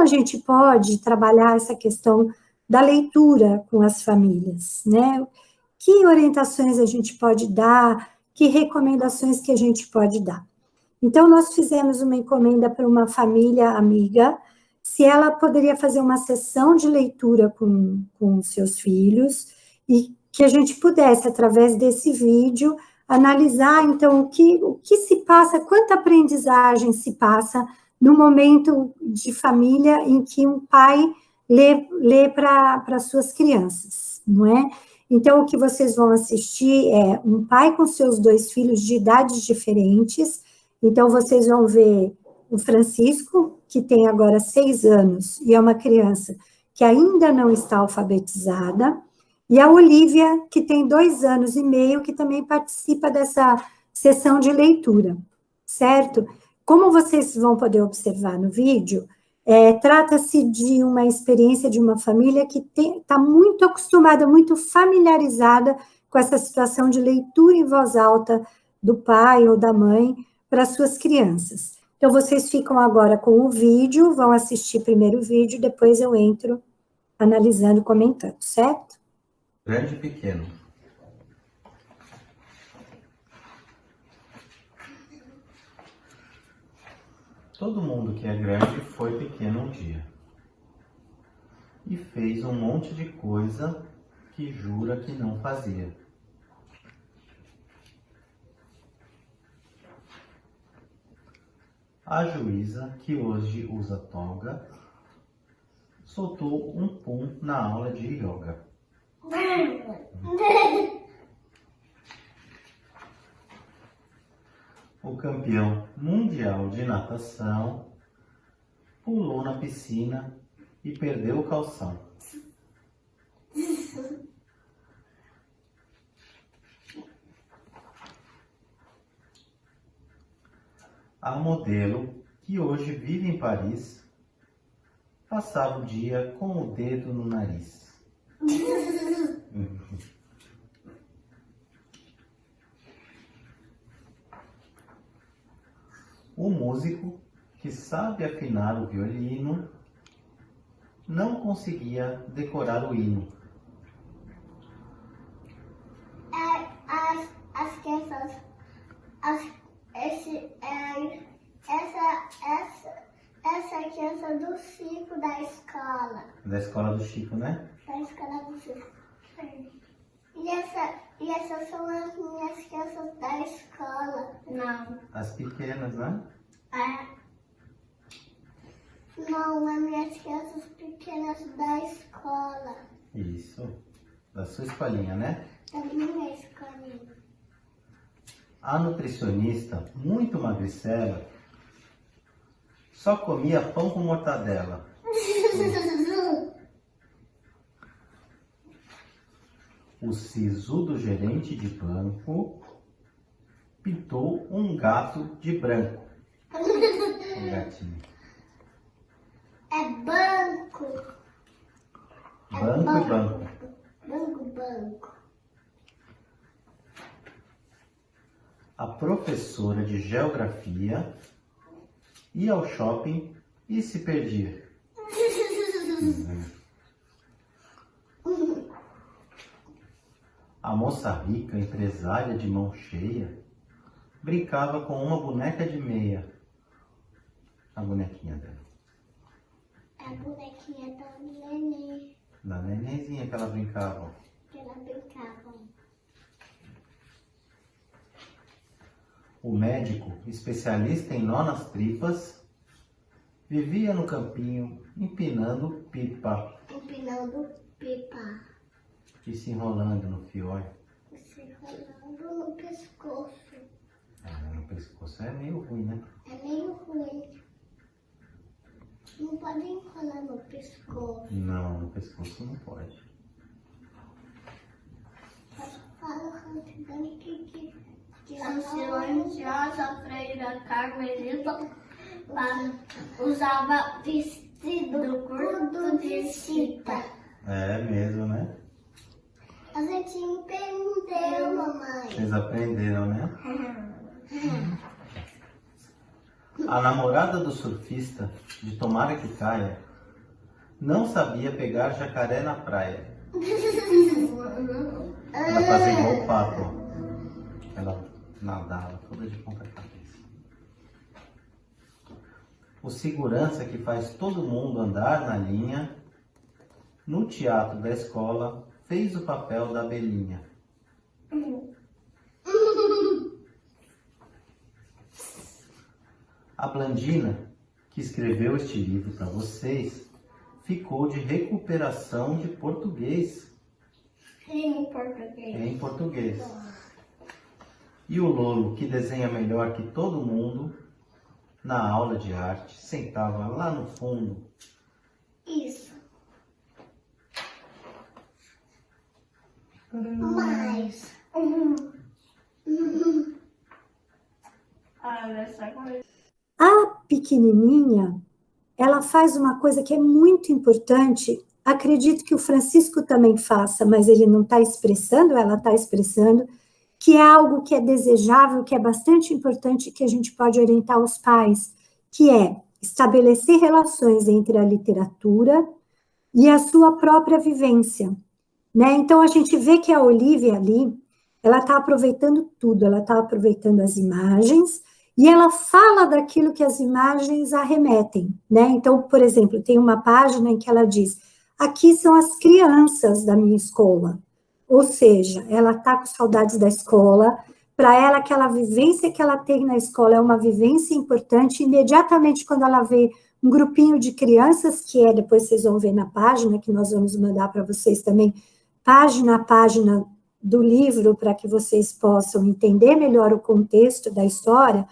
gente pode trabalhar essa questão da leitura com as famílias, né? Que orientações a gente pode dar, que recomendações que a gente pode dar. Então, nós fizemos uma encomenda para uma família amiga, se ela poderia fazer uma sessão de leitura com seus filhos, e que a gente pudesse, através desse vídeo, analisar, então, o que se passa, quanta aprendizagem se passa no momento de família em que um pai lê para suas crianças, não é? Então, o que vocês vão assistir é um pai com seus 2 filhos de idades diferentes. Então, vocês vão ver o Francisco, que tem agora 6 anos, e é uma criança que ainda não está alfabetizada, e a Olivia, que tem 2 anos e meio, que também participa dessa sessão de leitura, certo? Como vocês vão poder observar no vídeo, trata-se de uma experiência de uma família que está muito acostumada, muito familiarizada com essa situação de leitura em voz alta do pai ou da mãe para suas crianças. Então, vocês ficam agora com o vídeo, vão assistir primeiro o vídeo, depois eu entro analisando, comentando, certo? Grande e pequeno. Todo mundo que é grande foi pequeno um dia e fez um monte de coisa que jura que não fazia. A juíza, que hoje usa toga, soltou um pum na aula de yoga. O campeão mundial de natação pulou na piscina e perdeu o calção. A modelo, que hoje vive em Paris, passava o dia com o dedo no nariz. O músico, que sabe afinar o violino, não conseguia decorar o hino. As crianças, essa criança do Chico da escola. Da escola do Chico, né? Da escola do Chico. E essas são as minhas crianças da escola. Não. As pequenas, né? Não, as minhas crianças pequenas da escola. Isso. Da sua escolinha, né? Da minha escolinha. A nutricionista, muito magricela, só comia pão com mortadela. O sisudo gerente de banco pintou um gato de branco. Um gatinho. É banco. Banco e banco. Banco. A professora de geografia ia ao shopping e se perdia. A moça rica, empresária de mão cheia, brincava com uma boneca de meia. A bonequinha dela. A bonequinha da neném. Da nenenzinha que ela brincava. O médico, especialista em nó nas tripas, vivia no campinho empinando pipa. E se enrolando no fiói. Se enrolando no pescoço. No pescoço é meio ruim, né? É meio ruim. Não pode enrolar no pescoço. Não, no pescoço não pode. Fala rapidão que A silenciosa freira Carmelita usava vestido curto de chita. É mesmo, né? a gente entendeu, mamãe. Vocês aprenderam, né? A namorada do surfista, de Tomara que Caia, não sabia pegar jacaré na praia. Ela fazia igual o pato, ó. Ela nadava toda de ponta cabeça. O segurança que faz todo mundo andar na linha, no teatro da escola, fez o papel da abelhinha. A Blandina, que escreveu este livro para vocês, ficou de recuperação de português. Em português. Em português. E o Lolo, que desenha melhor que todo mundo, na aula de arte, sentava lá no fundo. Isso. Mais. Olha essa coisa. A pequenininha, ela faz uma coisa que é muito importante, acredito que o Francisco também faça, mas ele não está expressando, ela está expressando, que é algo que é desejável, que é bastante importante, que a gente pode orientar os pais, que é estabelecer relações entre a literatura e a sua própria vivência, né? Então, a gente vê que a Olivia ali, ela está aproveitando tudo, ela está aproveitando as imagens, e ela fala daquilo que as imagens arremetem, né? Então, por exemplo, tem uma página em que ela diz, aqui são as crianças da minha escola, ou seja, ela está com saudades da escola, para ela aquela vivência que ela tem na escola é uma vivência importante, imediatamente quando ela vê um grupinho de crianças, que é, depois vocês vão ver na página, que nós vamos mandar para vocês também, página a página do livro, para que vocês possam entender melhor o contexto da história,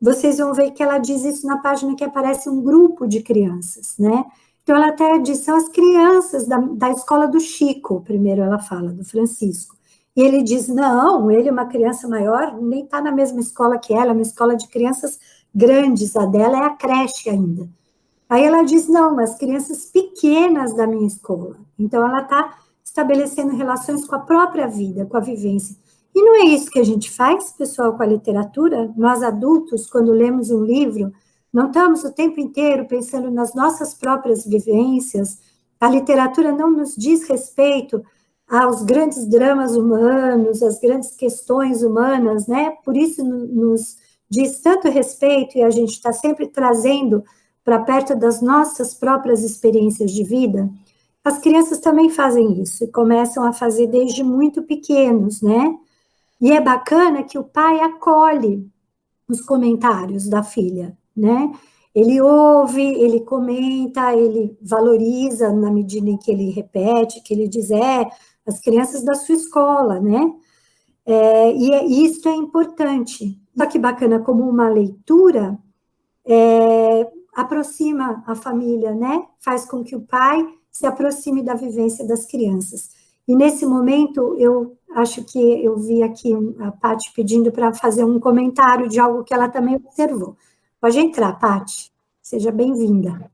vocês vão ver que ela diz isso na página que aparece um grupo de crianças, né? Então, ela até diz, são as crianças da escola do Chico, primeiro ela fala, do Francisco. E ele diz, não, ele é uma criança maior, nem está na mesma escola que ela, é uma escola de crianças grandes, a dela é a creche ainda. Aí ela diz, não, as crianças pequenas da minha escola. Então, ela está estabelecendo relações com a própria vida, com a vivência. E não é isso que a gente faz, pessoal, com a literatura? Nós adultos, quando lemos um livro, não estamos o tempo inteiro pensando nas nossas próprias vivências, a literatura não nos diz respeito aos grandes dramas humanos, às grandes questões humanas, né? Por isso nos diz tanto respeito e a gente está sempre trazendo para perto das nossas próprias experiências de vida. As crianças também fazem isso e começam a fazer desde muito pequenos, né? E é bacana que o pai acolhe os comentários da filha, né? Ele ouve, ele comenta, ele valoriza na medida em que ele repete, que ele diz, as crianças da sua escola, né? E isso é importante. Só que bacana, como uma leitura, aproxima a família, né? Faz com que o pai se aproxime da vivência das crianças. E nesse momento, eu acho que eu vi aqui a Paty pedindo para fazer um comentário de algo que ela também observou. Pode entrar, Paty. Seja bem-vinda.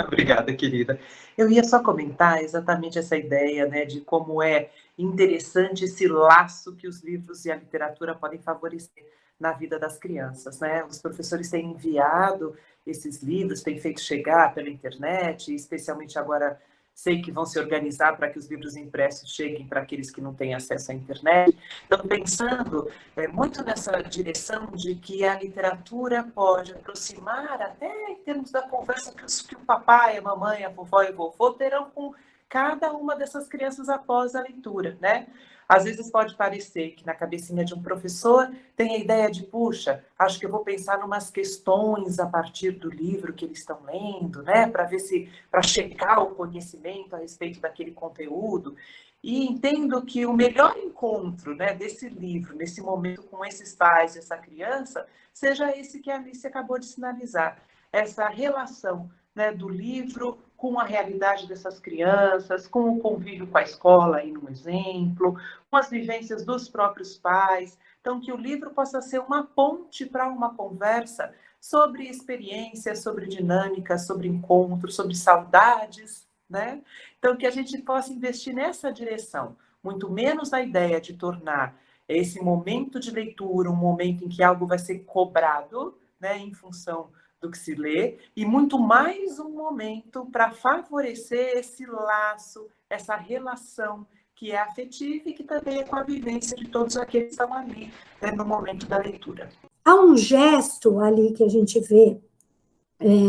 Obrigada, querida. Eu ia só comentar exatamente essa ideia, né, de como é interessante esse laço que os livros e a literatura podem favorecer na vida das crianças, né? Os professores têm enviado esses livros, têm feito chegar pela internet, especialmente agora sei que vão se organizar para que os livros impressos cheguem para aqueles que não têm acesso à internet. Então, pensando muito nessa direção de que a literatura pode aproximar, até em termos da conversa que o papai, a mamãe, a vovó e o vovô terão com cada uma dessas crianças após a leitura, né? Às vezes pode parecer que na cabecinha de um professor tem a ideia de, puxa, acho que eu vou pensar em umas questões a partir do livro que eles estão lendo, né? Para checar o conhecimento a respeito daquele conteúdo. E entendo que o melhor encontro, né, desse livro, nesse momento com esses pais, essa criança, seja esse que a Alice acabou de sinalizar. Essa relação, né, do livro com a realidade dessas crianças, com o convívio com a escola, aí no exemplo, com as vivências dos próprios pais. Então, que o livro possa ser uma ponte para uma conversa sobre experiências, sobre dinâmicas, sobre encontros, sobre saudades, né? Então, que a gente possa investir nessa direção, muito menos na ideia de tornar esse momento de leitura um momento em que algo vai ser cobrado, né, em função do que se lê, e muito mais um momento para favorecer esse laço, essa relação que é afetiva e que também é com a vivência de todos aqueles que estão ali, né, no momento da leitura. Há um gesto ali que a gente vê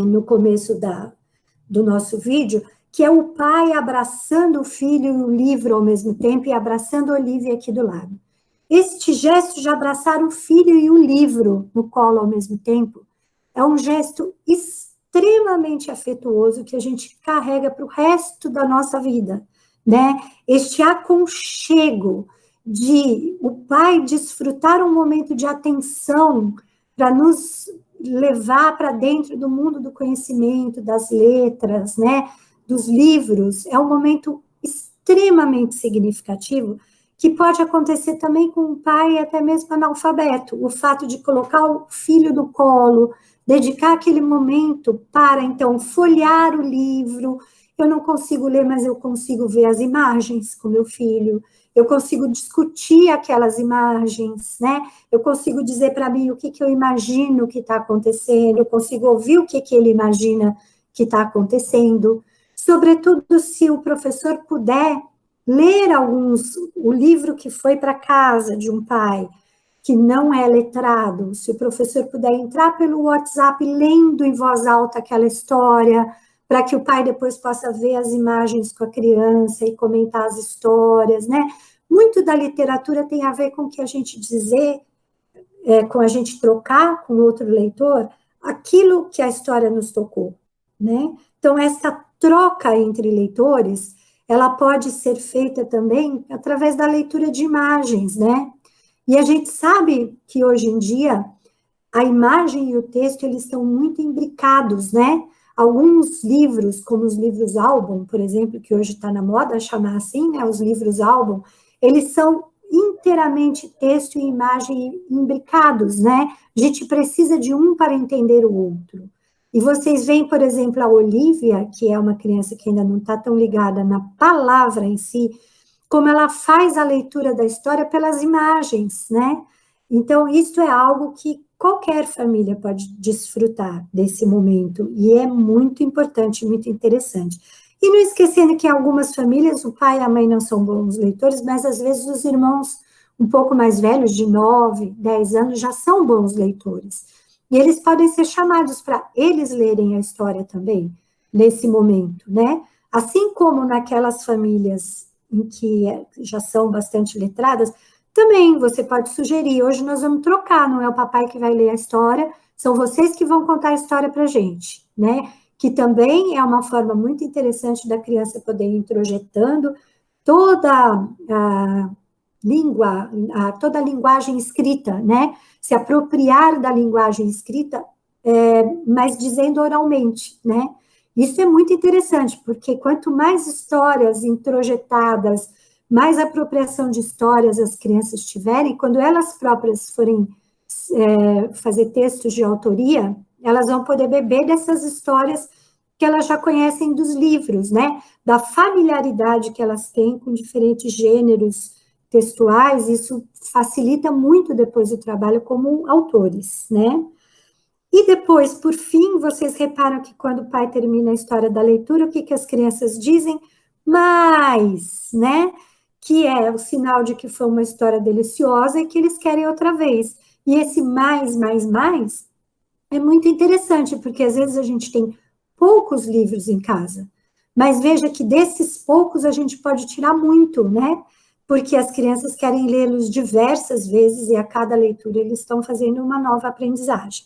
no começo do nosso vídeo, que é o pai abraçando o filho e o livro ao mesmo tempo e abraçando a Olivia aqui do lado. Este gesto de abraçar o filho e o livro no colo ao mesmo tempo é um gesto extremamente afetuoso que a gente carrega para o resto da nossa vida, né? Este aconchego de o pai desfrutar um momento de atenção para nos levar para dentro do mundo do conhecimento, das letras, né, dos livros, é um momento extremamente significativo que pode acontecer também com um pai até mesmo analfabeto. O fato de colocar o filho no colo, dedicar aquele momento para, então, folhear o livro. Eu não consigo ler, mas eu consigo ver as imagens com meu filho. Eu consigo discutir aquelas imagens, né? Eu consigo dizer para mim o que eu imagino que está acontecendo, eu consigo ouvir o que ele imagina que está acontecendo. Sobretudo se o professor puder ler o livro que foi para casa de um pai que não é letrado, se o professor puder entrar pelo WhatsApp lendo em voz alta aquela história, para que o pai depois possa ver as imagens com a criança e comentar as histórias, né? Muito da literatura tem a ver com o que a gente dizer, com a gente trocar com outro leitor aquilo que a história nos tocou, né? Então, essa troca entre leitores, ela pode ser feita também através da leitura de imagens, né? E a gente sabe que hoje em dia a imagem e o texto, eles estão muito imbricados, né? Alguns livros, como os livros álbum, por exemplo, que hoje está na moda chamar assim, né? Os livros álbum, eles são inteiramente texto e imagem imbricados, né? A gente precisa de um para entender o outro. E vocês veem, por exemplo, a Olivia, que é uma criança que ainda não está tão ligada na palavra em si, como ela faz a leitura da história pelas imagens, né? Então, isso é algo que qualquer família pode desfrutar desse momento, e é muito importante, muito interessante. E não esquecendo que em algumas famílias o pai e a mãe não são bons leitores, mas às vezes os irmãos um pouco mais velhos, de 9, 10 anos, já são bons leitores. E eles podem ser chamados para eles lerem a história também, nesse momento, né? Assim como naquelas famílias em que já são bastante letradas, também você pode sugerir, hoje nós vamos trocar, não é o papai que vai ler a história, são vocês que vão contar a história para a gente, né? Que também é uma forma muito interessante da criança poder ir introjetando toda a língua, toda a linguagem escrita, né? Se apropriar da linguagem escrita, mas dizendo oralmente, né? Isso é muito interessante, porque quanto mais histórias introjetadas, mais apropriação de histórias as crianças tiverem, quando elas próprias forem fazer textos de autoria, elas vão poder beber dessas histórias que elas já conhecem dos livros, né? Da familiaridade que elas têm com diferentes gêneros textuais, isso facilita muito depois o trabalho como autores, né? E depois, por fim, vocês reparam que quando o pai termina a história da leitura, o que as crianças dizem? Mais, né? Que é o sinal de que foi uma história deliciosa e que eles querem outra vez. E esse mais é muito interessante, porque às vezes a gente tem poucos livros em casa, mas veja que desses poucos a gente pode tirar muito, né? Porque as crianças querem lê-los diversas vezes e a cada leitura eles estão fazendo uma nova aprendizagem.